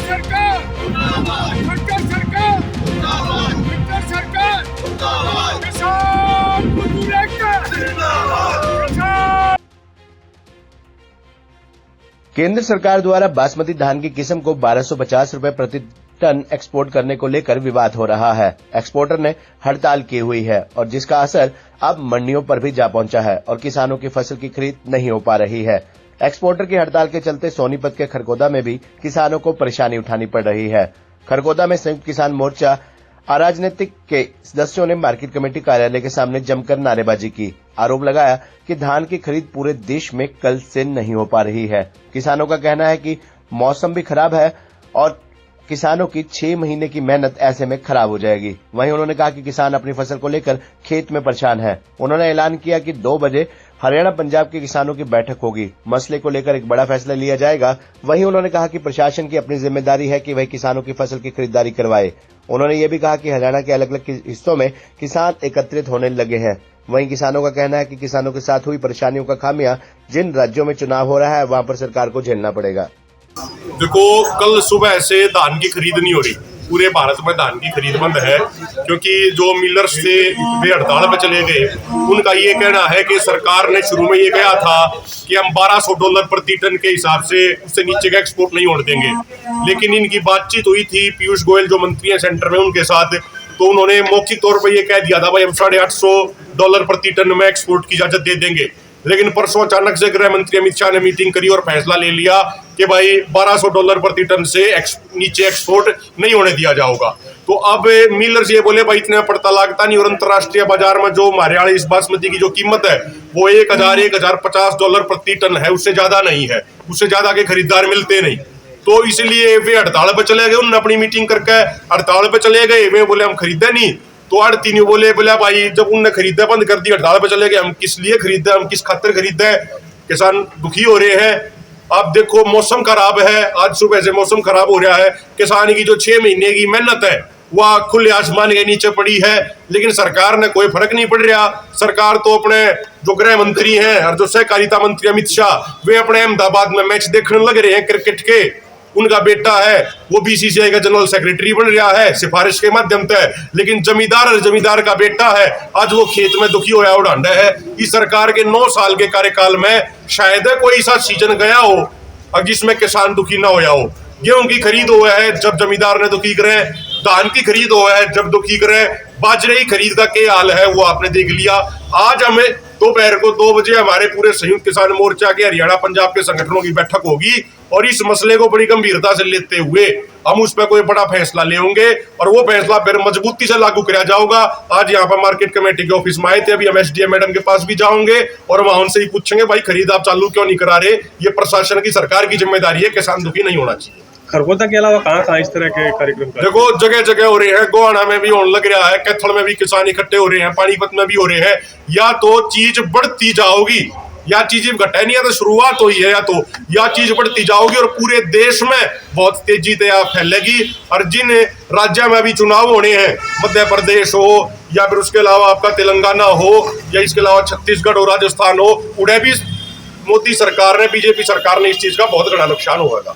सरकार किसान मजदूर एकता किसान। केंद्र सरकार द्वारा बासमती धान की किस्म को 1250 रुपए प्रति टन एक्सपोर्ट करने को लेकर विवाद हो रहा है। एक्सपोर्टर ने हड़ताल की हुई है और जिसका असर अब मंडियों पर भी जा पहुंचा है और किसानों की फसल की खरीद नहीं हो पा रही है। एक्सपोर्टर की हड़ताल के चलते सोनीपत के खरगोदा में भी किसानों को परेशानी उठानी पड़ रही है। खरगोदा में संयुक्त किसान मोर्चा अराजनीतिक के सदस्यों ने मार्केट कमेटी कार्यालय के सामने जमकर नारेबाजी की। आरोप लगाया कि धान की खरीद पूरे देश में कल से नहीं हो पा रही है। किसानों का कहना है कि मौसम भी खराब है और किसानों की 6 महीने की मेहनत ऐसे में खराब हो जाएगी। वहीं उन्होंने कहा कि किसान अपनी फसल को लेकर खेत में परेशान है। उन्होंने ऐलान किया कि 2 बजे हरियाणा पंजाब के किसानों की बैठक होगी, मसले को लेकर एक बड़ा फैसला लिया जाएगा। वहीं उन्होंने कहा कि प्रशासन की अपनी जिम्मेदारी है कि वह किसानों की फसल की खरीदारी करवाए। उन्होंने ये भी कहा कि हरियाणा के अलग अलग हिस्सों में किसान एकत्रित होने लगे हैं। वहीं किसानों का कहना है कि किसानों के साथ हुई परेशानियों का खामियां जिन राज्यों में चुनाव हो रहा है वहां पर सरकार को झेलना पड़ेगा। देखो, कल सुबह से धान की खरीद नहीं हो रही। पूरे भारत में धान की खरीद बंद है क्योंकि जो मिलर्स थे वे हड़ताल पे चले गए। उनका ये कहना है कि सरकार ने शुरू में ये कहा था कि हम $1200 प्रति टन के हिसाब से उससे नीचे का एक्सपोर्ट नहीं होने देंगे, लेकिन इनकी बातचीत हुई थी पीयूष गोयल जो मंत्री है सेंटर में उनके साथ, तो उन्होंने मौखिक तौर पर यह कह दिया था भाई हम $850 प्रति टन में एक्सपोर्ट की इजाजत दे देंगे। लेकिन परसों अचानक से गृह मंत्री अमित शाह ने मीटिंग करी और फैसला ले लिया कि भाई $1200 प्रति टन से नीचे एक्सपोर्ट नहीं होने दिया जाएगा। तो अब मिलर्स ये बोले भाई इतना पड़ता लागता नहीं, और अंतर्राष्ट्रीय बाजार में जो हमारे यहाँ इस बासमती की जो कीमत है वो $1050 प्रति टन है, उससे ज्यादा नहीं है, उससे ज्यादा के खरीदार मिलते नहीं। तो इसलिए वे हड़ताल पे चले गए। उन्होंने अपनी मीटिंग करके हड़ताल पे चले गए। वे बोले हम खरीदे नहीं, तो आड़ती नहीं बोले भाई जब उनने खरीदना बंद कर दी, हड़ताल पे चले गए, हम किस लिए खरीदे, हम किस खातिर खरीदे। किसान दुखी हो रहे हैं। आप देखो मौसम खराब है, आज सुबह से मौसम खराब हो रहा है। किसान की जो 6 महीने की मेहनत है वह खुले आसमान के नीचे पड़ी है, लेकिन सरकार ने कोई फर्क नहीं पड़ रहा। सरकार तो अपने जो गृह मंत्री हैं और जो सहकारिता मंत्री अमित शाह वे अपने अहमदाबाद में मैच देखने लग रहे हैं क्रिकेट के। उनका बेटा है वो बीसीसीआई का जनरल सेक्रेटरी बन रहा है सिफारिश के माध्यम से, लेकिन जमींदार का बेटा है आज वो खेत में दुखी होया उड़ांडा है। इस सरकार के 9 साल के कार्यकाल में शायद कोई ऐसा सीजन गया हो जिसमें किसान दुखी ना होया हो। गेहूं की खरीद हुआ है जब जमींदार ने दुखी करे, धान की खरीद हुआ है जब दुखी करे, बाजरे की खरीद का क्या हाल है वो आपने देख लिया। आज हमें दोपहर को 2 बजे हमारे पूरे संयुक्त किसान मोर्चा के हरियाणा पंजाब के संगठनों की बैठक होगी और इस मसले को बड़ी गंभीरता से लेते हुए हम उस पर कोई बड़ा फैसला लेंगे और वो फैसला फिर मजबूती से लागू किया जाएगा। आज यहाँ पर मार्केट कमेटी के ऑफिस में आए थे, अभी हम एसडीएम मैडम के पास भी जाओगे और वहां उनसे ही पूछेंगे भाई खरीद आप चालू क्यों नहीं करा रहे। ये प्रशासन की सरकार की जिम्मेदारी है, किसान दुखी नहीं होना चाहिए। खरगोदा के अलावा कहाँ इस तरह के कार्यक्रम देखो जगह जगह हो रहे हैं, गोहाना में भी होने लग रहा है, कैथल में भी किसान इकट्ठे हो रहे हैं, पानीपत में भी हो रहे हैं। या तो चीज बढ़ती जाओगी या चीजें घटे नहीं है, तो शुरुआत हुई है, या चीज बढ़ती जाओगी और पूरे देश में बहुत तेजी से फैलेगी। और जिन राज्यों में भी चुनाव होने हैं, मध्य प्रदेश हो या फिर उसके अलावा आपका तेलंगाना हो या इसके अलावा छत्तीसगढ़ हो, राजस्थान हो, उन्हें भी मोदी सरकार ने बीजेपी सरकार ने इस चीज का बहुत बड़ा नुकसान होगा।